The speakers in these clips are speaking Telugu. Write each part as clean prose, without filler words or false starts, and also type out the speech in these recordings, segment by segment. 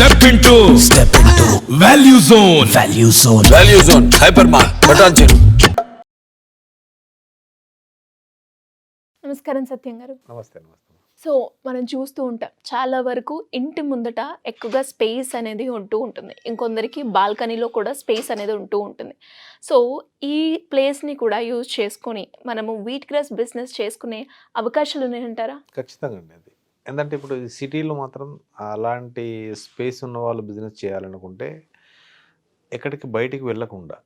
Step into Value Zone. Value Zone. Hypermart. Patanjali. నమస్కారం సత్యం గారు. నమస్తే. సో మనం చూస్తూ ఉంటాం చాలా వరకు ఇంటి ముందట ఎక్కువగా స్పేస్ అనేది ఉంటూ ఉంటుంది. ఇంకొందరికి బాల్కనీలో కూడా స్పేస్ అనేది ఉంటూ ఉంటుంది. సో ఈ ప్లేస్ని కూడా యూజ్ చేసుకొని మనము వీట్ గ్రాస్ బిజినెస్ చేసుకునే అవకాశాలు ఉన్నాయంటారా? ఖచ్చితంగా అండి అది. ఎందుకంటే ఇప్పుడు ఈ సిటీలో మాత్రం అలాంటి స్పేస్ ఉన్న వాళ్ళు బిజినెస్ చేయాలనుకుంటే ఎక్కడికి బయటికి వెళ్ళకుండా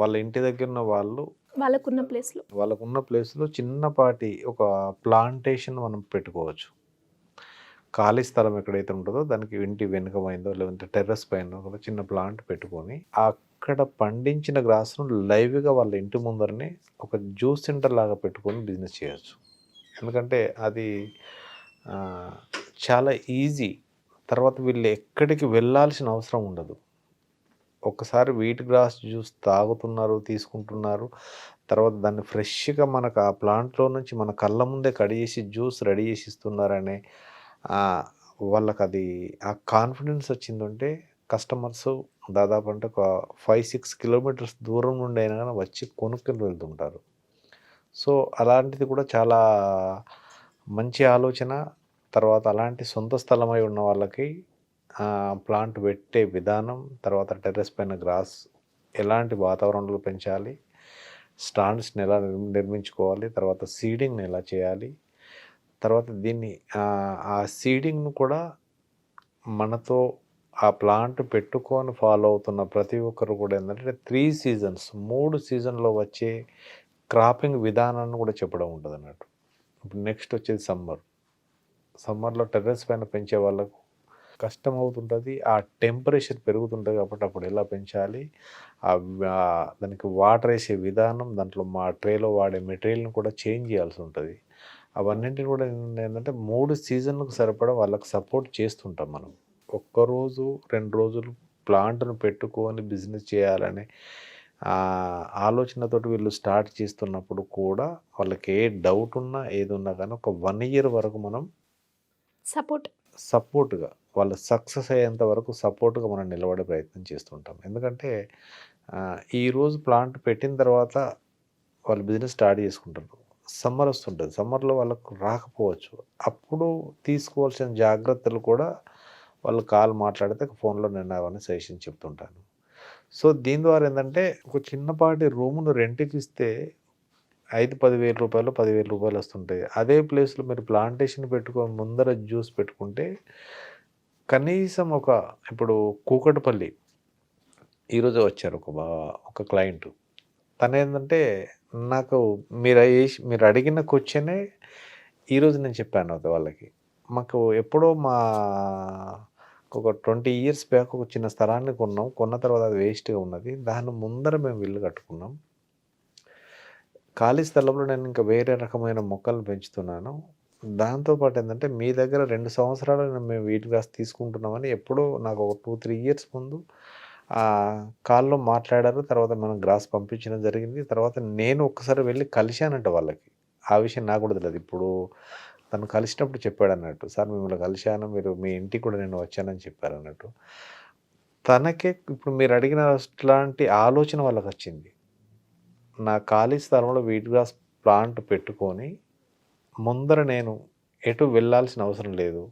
వాళ్ళ ఇంటి దగ్గర ఉన్న వాళ్ళకున్న ప్లేస్లో చిన్నపాటి ఒక ప్లాంటేషన్ మనం పెట్టుకోవచ్చు. ఖాళీ స్థలం ఎక్కడైతే ఉంటుందో దానికి ఇంటి వెనుక పోయిందో లేదంటే టెర్రస్ పైన ఒక చిన్న ప్లాంట్ పెట్టుకొని అక్కడ పండించిన గ్రాస్ను లైవ్గా వాళ్ళ ఇంటి ముందరనే ఒక జ్యూస్ సెంటర్ లాగా పెట్టుకొని బిజినెస్ చేయొచ్చు. ఎందుకంటే అది చాలా ఈజీ. తర్వాత వీళ్ళు ఎక్కడికి వెళ్ళాల్సిన అవసరం ఉండదు. ఒక్కసారి వీట్ గ్రాస్ జ్యూస్ తాగుతున్నారు, తీసుకుంటున్నారు. తర్వాత దాన్ని ఫ్రెష్గా మనకు ఆ ప్లాంట్లో నుంచి మన కళ్ళ ముందే కడిగేసి జ్యూస్ రెడీ చేసి ఇస్తున్నారనే వాళ్ళకి అది ఆ కాన్ఫిడెన్స్ వచ్చిందంటే కస్టమర్స్ దాదాపు అంటే ఒక 5-6 కిలోమీటర్స్ దూరం నుండి అయినా కానీ వచ్చి కొనుక్కొని వెళ్తుంటారు. సో అలాంటిది కూడా చాలా మంచి ఆలోచన. తర్వాత అలాంటి సొంత స్థలమై ఉన్న వాళ్ళకి ప్లాంట్ పెట్టే విధానం, తర్వాత టెర్రస్ పైన గ్రాస్ ఎలాంటి వాతావరణంలో పెంచాలి, స్టాండ్స్ని ఎలా నిర్మించుకోవాలి, తర్వాత సీడింగ్ని ఎలా చేయాలి, తర్వాత దీన్ని ఆ సీడింగ్ను కూడా మనతో ఆ ప్లాంట్ పెట్టుకొని ఫాలో అవుతున్న ప్రతి ఒక్కరు కూడా ఏంటంటే 3 సీజన్స్ 3 సీజన్లో వచ్చే క్రాపింగ్ విధానాన్ని కూడా చెప్పడం ఉంటుంది అన్నట్టు. ఇప్పుడు నెక్స్ట్ వచ్చేది సమ్మర్లో టెర్రస్ పైన పెంచే వాళ్ళకు కష్టం అవుతుంటుంది. ఆ టెంపరేచర్ పెరుగుతుంటుంది కాబట్టి అప్పుడు ఎలా పెంచాలి, దానికి వాటర్ వేసే విధానం, దాంట్లో మా ట్రేలో వాడే మెటీరియల్ని కూడా చేంజ్ చేయాల్సి ఉంటుంది. అవన్నింటిని కూడా ఏంటంటే 3 సీజన్లకు సరిపడా వాళ్ళకి సపోర్ట్ చేస్తుంటాం మనం. ఒక్కరోజు 2 రోజులు ప్లాంట్ను పెట్టుకొని బిజినెస్ చేయాలనే ఆలోచనతోటి వీళ్ళు స్టార్ట్ చేస్తున్నప్పుడు కూడా వాళ్ళకి ఏ డౌట్ ఉన్నా ఏది ఉన్నా కానీ ఒక 1 ఇయర్ వరకు మనం సపోర్ట్గా వాళ్ళు సక్సెస్ అయ్యేంత వరకు సపోర్ట్గా మనం నిలబడే ప్రయత్నం చేస్తుంటాం. ఎందుకంటే ఈరోజు ప్లాంట్ పెట్టిన తర్వాత వాళ్ళు బిజినెస్ స్టార్ట్ చేసుకుంటారు. సమ్మర్ వస్తుంటుంది, సమ్మర్లో వాళ్ళకు రాకపోవచ్చు. అప్పుడు తీసుకోవాల్సిన జాగ్రత్తలు కూడా వాళ్ళు కాల్ మాట్లాడితే ఫోన్లో నేను అవన్నీ సజెషన్ చెప్తుంటాను. సో దీని ద్వారా ఏంటంటే ఒక చిన్నపాటి రూమును రెంట్కి ఇస్తే 5-10 వేల రూపాయలు 10,000 రూపాయలు వస్తుంటాయి. అదే ప్లేస్లో మీరు ప్లాంటేషన్ పెట్టుకొని ముందర జ్యూస్ పెట్టుకుంటే కనీసం ఇప్పుడు కూకట్పల్లి ఈరోజు వచ్చారు ఒక క్లయింట్. తను ఏంటంటే నాకు మీరు అడిగిన క్వశ్చనే ఈరోజు నేను చెప్పాను వాళ్ళకి. మాకు ఎప్పుడో ఒక 20 ఇయర్స్ బ్యాక్ ఒక చిన్న స్థలాన్ని కొన్న తర్వాత అది వేస్ట్గా ఉన్నది. దాని ముందర మేము ఇల్లు కట్టుకున్నాం. ఖాళీ స్థలంలో నేను ఇంకా వేరే రకమైన మొక్కలను పెంచుతున్నాను. దాంతోపాటు ఏంటంటే మీ దగ్గర 2 సంవత్సరాలు మేము వీట్ గ్రాస్ తీసుకుంటున్నామని ఎప్పుడో నాకు ఒక 2-3 ఇయర్స్ ముందు కాల్లో మాట్లాడారు. తర్వాత మనం గ్రాస్ పంపించడం జరిగింది. తర్వాత నేను ఒక్కసారి వెళ్ళి కలిశానంట వాళ్ళకి. ఆ విషయం నాకు కూడా తెలియదు. ఇప్పుడు తను కలిసినప్పుడు చెప్పాడు అన్నట్టు, సార్ మిమ్మల్ని కలిశాను, మీ ఇంటికి కూడా నేను వచ్చానని చెప్పారు అన్నట్టు. తనకే ఇప్పుడు మీరు అడిగిన లాంటి ఆలోచన వాళ్ళకి వచ్చింది. నా ఖాళీ స్థలంలో వీట్ గ్రాస్ ప్లాంట్ పెట్టుకొని ముందర నేను ఎటు వెళ్ళాల్సిన అవసరం లేదు.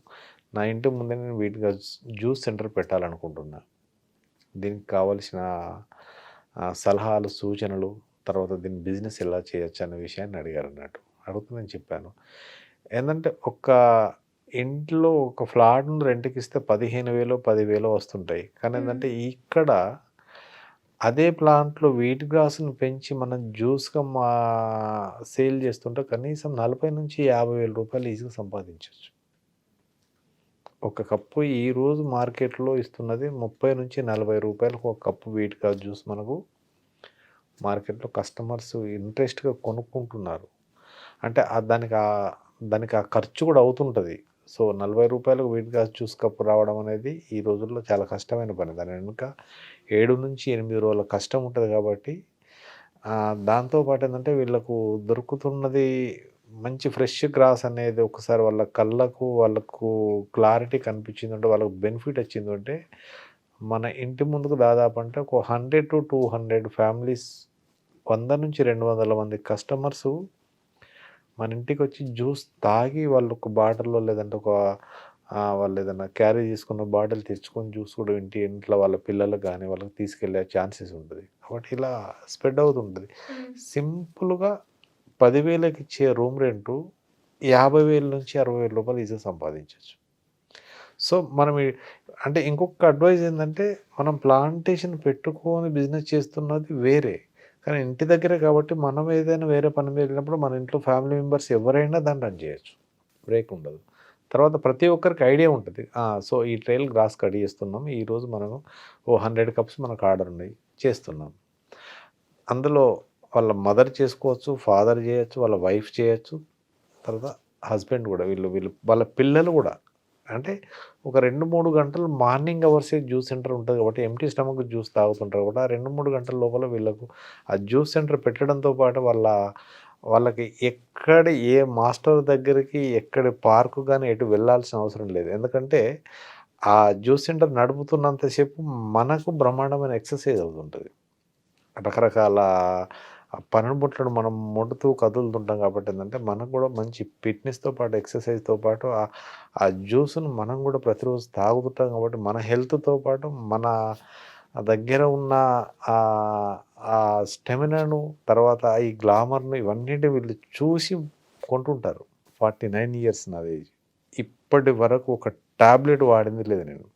నా ఇంటి ముందే నేను వీట్ గ్రాస్ జ్యూస్ సెంటర్ పెట్టాలనుకుంటున్నా. దీనికి కావలసిన సలహాలు, సూచనలు, తర్వాత దీని బిజినెస్ ఎలా చేయొచ్చు అనే విషయాన్ని అడిగారు అన్నట్టు. అడుగుతూ నేను చెప్పాను ఏంటంటే ఒక ఇంట్లో ఒక ఫ్లాట్ను రెంట్కి ఇస్తే 15,000 10,000 వస్తుంటాయి. కానీ ఏంటంటే ఇక్కడ అదే ప్లాంట్లో వీట్ గ్రాస్ను పెంచి మనం జ్యూస్గా సేల్ చేస్తుంటే కనీసం 40,000-50,000 రూపాయలు ఈజీగా సంపాదించవచ్చు. ఒక కప్పు ఈరోజు మార్కెట్లో ఇస్తున్నది 30-40 రూపాయలకు ఒక కప్పు వీట్ గ్రాస్ జ్యూస్ మనకు మార్కెట్లో కస్టమర్స్ ఇంట్రెస్ట్గా కొనుక్కుంటున్నారు. అంటే దానికి ఆ ఖర్చు కూడా అవుతుంటుంది. సో 40 రూపాయలకు వీట్ గ్రాస్ జ్యూస్ కప్పు రావడం అనేది ఈ రోజుల్లో చాలా కష్టమైన పని. దాని వెనుక 7-8 రోజుల కష్టం ఉంటుంది. కాబట్టి దాంతోపాటు ఏంటంటే వీళ్ళకు దొరుకుతున్నది మంచి ఫ్రెష్ గ్రాస్ అనేది ఒకసారి వాళ్ళ కళ్ళకు వాళ్ళకు క్లారిటీ కనిపించిందంటే వాళ్ళకు బెనిఫిట్ వచ్చిందంటే మన ఇంటి ముందుకు దాదాపు అంటే ఒక 100 to 200 ఫ్యామిలీస్ 100 నుంచి 200 మంది కస్టమర్స్ మన ఇంటికి వచ్చి జ్యూస్ తాగి వాళ్ళు ఒక బాటిల్లో లేదంటే వాళ్ళు ఏదైనా క్యారీ చేసుకున్న బాటిల్ తెచ్చుకొని జ్యూస్ కూడా ఇంట్లో వాళ్ళ పిల్లలకు కానీ వాళ్ళకి తీసుకెళ్ళే ఛాన్సెస్ ఉంటుంది. కాబట్టి ఇలా స్ప్రెడ్ అవుతుంటుంది. సింపుల్గా 10,000కి ఇచ్చే రూమ్ రెంటు 50,000 నుంచి 60,000 రూపాయలు ఈజీగా సంపాదించవచ్చు. సో మనం అంటే ఇంకొక అడ్వైజ్ ఏంటంటే మనం ప్లాంటేషన్ పెట్టుకొని బిజినెస్ చేస్తున్నది వేరే, కానీ ఇంటి దగ్గరే కాబట్టి మనం ఏదైనా వేరే పని మీద వెళ్ళినప్పుడు మన ఇంట్లో ఫ్యామిలీ మెంబర్స్ ఎవరైనా దాన్ని రన్ చేయొచ్చు, బ్రేక్ ఉండదు. తర్వాత ప్రతి ఒక్కరికి ఐడియా ఉంటుంది. సో ఈ ట్రైల్ గ్రాస్ కట్ చేస్తున్నాం, ఈరోజు మనము 100 కప్స్ మనకు ఆర్డర్ ఉన్నాయి చేస్తున్నాం. అందులో వాళ్ళ మదర్ చేసుకోవచ్చు, ఫాదర్ చేయొచ్చు, వాళ్ళ వైఫ్ చేయొచ్చు, తర్వాత హస్బెండ్ కూడా, వీళ్ళు వాళ్ళ పిల్లలు కూడా. అంటే ఒక 2-3 గంటలు మార్నింగ్ అవర్సే జ్యూస్ సెంటర్ ఉంటుంది కాబట్టి ఎంటీ స్టమక్ జ్యూస్ తాగుతుంటారు కాబట్టి ఆ 2-3 గంటల లోపల వీళ్ళకు ఆ జ్యూస్ సెంటర్ పెట్టడంతో పాటు వాళ్ళకి ఎక్కడ ఏ మాస్టర్ దగ్గరికి ఎక్కడ పార్కు కానీ ఎటు వెళ్ళాల్సిన అవసరం లేదు. ఎందుకంటే ఆ జ్యూస్ సెంటర్ నడుపుతున్నంతసేపు మనకు బ్రహ్మాండమైన ఎక్సర్సైజ్ అవుతుంటుంది. రకరకాల పనిముట్లను మనం ముడుతూ కదులుతుంటాం కాబట్టి ఏంటంటే మనకు కూడా మంచి ఫిట్నెస్తో పాటు ఎక్సర్సైజ్తో పాటు ఆ జ్యూస్ను మనం కూడా ప్రతిరోజు తాగుతుంటాం కాబట్టి మన హెల్త్తో పాటు మన దగ్గర ఉన్న ఆ స్టెమినాను, తర్వాత ఈ గ్లామర్ను, ఇవన్నిటి వీళ్ళు చూసి కొంటుంటారు. 49 ఇయర్స్ నాది ఏజ్. ఇప్పటి వరకు ఒక టాబ్లెట్ వాడింది లేదు నేను.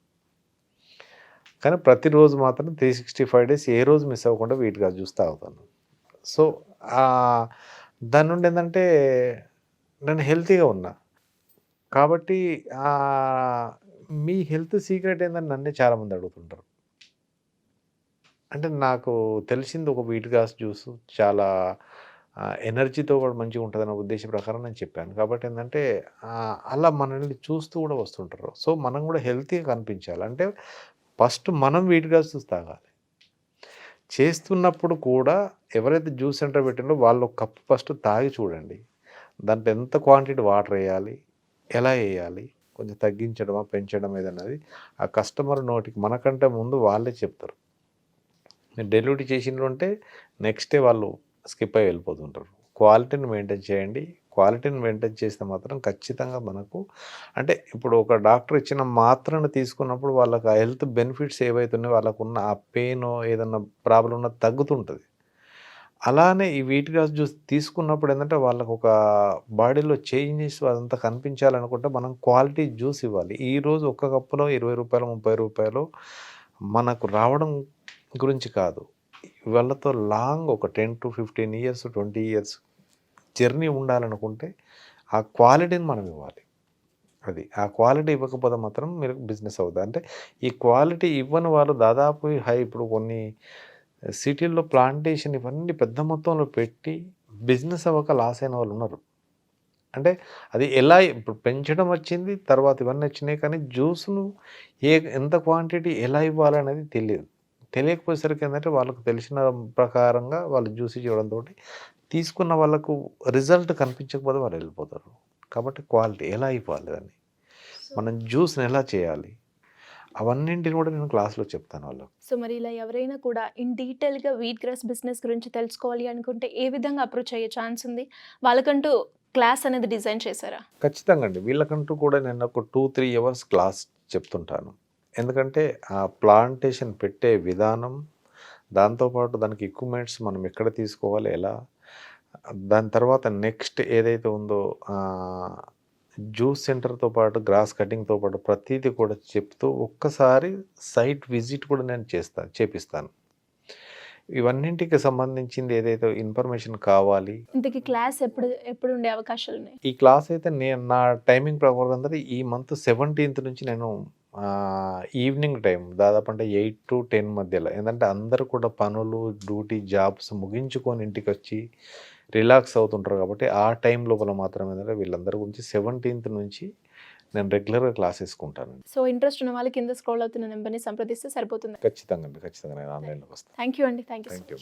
కానీ ప్రతిరోజు మాత్రం 365 డేస్ ఏ రోజు మిస్ అవ్వకుండా వీటిగా జ్యూస్ తాగుతాను. సో దాని నుండి ఏంటంటే నేను హెల్తీగా ఉన్నా కాబట్టి మీ హెల్త్ సీక్రెట్ ఏందని నన్నే చాలామంది అడుగుతుంటారు. అంటే నాకు తెలిసింది ఒక వీట్ గ్రాస్ జ్యూస్ చాలా ఎనర్జీతో కూడా మంచిగా ఉంటుందన్న ఉద్దేశం ప్రకారం నేను చెప్పాను. కాబట్టి ఏంటంటే అలా మనల్ని చూస్తూ కూడా వస్తుంటారు. సో మనం కూడా హెల్తీగా కనిపించాలి అంటే ఫస్ట్ మనం వీట్ గ్రాస్ జ్యూస్ తాగాలి. చేస్తున్నప్పుడు కూడా ఎవరైతే జ్యూస్ సెంటర్ పెట్టిందో వాళ్ళు ఒక కప్పు ఫస్ట్ తాగి చూడండి. దాంట్లో ఎంత క్వాంటిటీ వాటర్ వేయాలి, ఎలా వేయాలి, కొంచెం తగ్గించడమా పెంచడం ఏదన్నది ఆ కస్టమర్ నోటికి మనకంటే ముందు వాళ్ళే చెప్తారు. మీరు డెలివరీ చేసిండ్రు అంటే నెక్స్ట్ డే వాళ్ళు స్కిప్ అయ్యి వెళ్ళిపోతుంటారు. క్వాలిటీని మెయింటైన్ చేయండి. క్వాలిటీని మెయింటైన్ చేస్తే మాత్రం ఖచ్చితంగా మనకు అంటే ఇప్పుడు ఒక డాక్టర్ ఇచ్చిన మాత్రను తీసుకున్నప్పుడు వాళ్ళకి ఆ హెల్త్ బెనిఫిట్స్ ఏవైతున్నాయో వాళ్ళకున్న ఆ పెయిన్ ఏదన్నా ప్రాబ్లం ఉన్నా తగ్గుతుంటుంది. అలానే ఈ వీట్ గ్రాస్ జ్యూస్ తీసుకున్నప్పుడు ఏంటంటే వాళ్ళకు ఒక బాడీలో చేంజెస్ అదంతా కనిపించాలనుకుంటే మనం క్వాలిటీ జ్యూస్ ఇవ్వాలి. ఈరోజు ఒక్క కప్పులో 20 రూపాయలు 30 రూపాయలు మనకు రావడం గురించి కాదు, వాళ్ళతో లాంగ్ ఒక 10 to 15 ఇయర్స్ 20 ఇయర్స్ జర్నీ ఉండాలనుకుంటే ఆ క్వాలిటీని మనం ఇవ్వాలి. అది ఆ క్వాలిటీ ఇవ్వకపోతే మాత్రం మీరు బిజినెస్ అవుతుంది. అంటే ఈ క్వాలిటీ ఇవ్వని వాళ్ళు దాదాపు ఇప్పుడు కొన్ని సిటీల్లో ప్లాంటేషన్ ఇవన్నీ పెద్ద మొత్తంలో పెట్టి బిజినెస్ అవ్వక లాస్ అయిన వాళ్ళు ఉన్నారు. అంటే అది ఎలా ఇప్పుడు పెంచడం వచ్చింది, తర్వాత ఇవన్నీ వచ్చినాయి, కానీ జ్యూస్ను ఎంత క్వాంటిటీ ఎలా ఇవ్వాలనేది తెలియదు. తెలియకపోయేసరికి ఏంటంటే వాళ్ళకు తెలిసిన ప్రకారంగా వాళ్ళు జ్యూస్ ఇవ్వడంతో తీసుకున్న వాళ్ళకు రిజల్ట్ కనిపించకపోతే వాళ్ళు వెళ్ళిపోతారు. కాబట్టి క్వాలిటీ ఎలా ఇవ్వాలి, దాన్ని మనం జ్యూస్ని ఎలా చేయాలి, అవన్నింటిని కూడా నేను క్లాస్లో చెప్తాను వాళ్ళకు. సో మరి ఇలా ఎవరైనా కూడా ఇన్ డీటెయిల్గా వీట్ గ్రాస్ బిజినెస్ గురించి తెలుసుకోవాలి అనుకుంటే ఏ విధంగా అప్రోచ్ అయ్యే ఛాన్స్ ఉంది? వాళ్ళకంటూ క్లాస్ అనేది డిజైన్ చేశారా? ఖచ్చితంగా అండి. వీళ్ళకంటూ కూడా నేను ఒక 2-3 అవర్స్ క్లాస్ చెప్తుంటాను. ఎందుకంటే ఆ ప్లాంటేషన్ పెట్టే విధానం, దాంతోపాటు దానికి ఎక్విప్మెంట్స్ మనం ఎక్కడ తీసుకోవాలి, ఎలా, దాని తర్వాత నెక్స్ట్ ఏదైతే ఉందో జ్యూస్ సెంటర్తో పాటు గ్రాస్ కటింగ్తో పాటు ప్రతిదీ కూడా చెప్తూ ఒక్కసారి సైట్ విజిట్ కూడా నేను చేపిస్తాను. ఇవన్నింటికి సంబంధించింది ఏదైతే ఇన్ఫర్మేషన్ కావాలి. ఇంతకీ క్లాస్ ఎప్పుడు ఉండే అవకాశాలు ఉన్నాయి? ఈ క్లాస్ అయితే నా టైమింగ్ ప్రకారం ఈ మంత్ 17th నుంచి నేను ఈవినింగ్ టైం దాదాపు అంటే 8 to 10 మధ్యలో, ఏంటంటే అందరూ కూడా పనులు డ్యూటీ జాబ్స్ ముగించుకొని ఇంటికి వచ్చి రిలాక్స్ అవుతుంటారు కాబట్టి ఆ టైం లోపల మాత్రం ఏంటంటే వీళ్ళందరి గురించి 17th నుంచి నేను రెగ్యులర్గా క్లాస్ తీసుకుంటాను. సో ఇంట్రెస్ట్ ఉన్న వాళ్ళు కింద స్క్రోల్ అవుతున్న నెంబర్ని సంప్రదిస్తే సరిపోతుంది. ఖచ్చితంగా అండి, ఖచ్చితంగా నేను ఆన్లైన్లోకి వస్తాను. థ్యాంక్ యూ అండి. Thank you.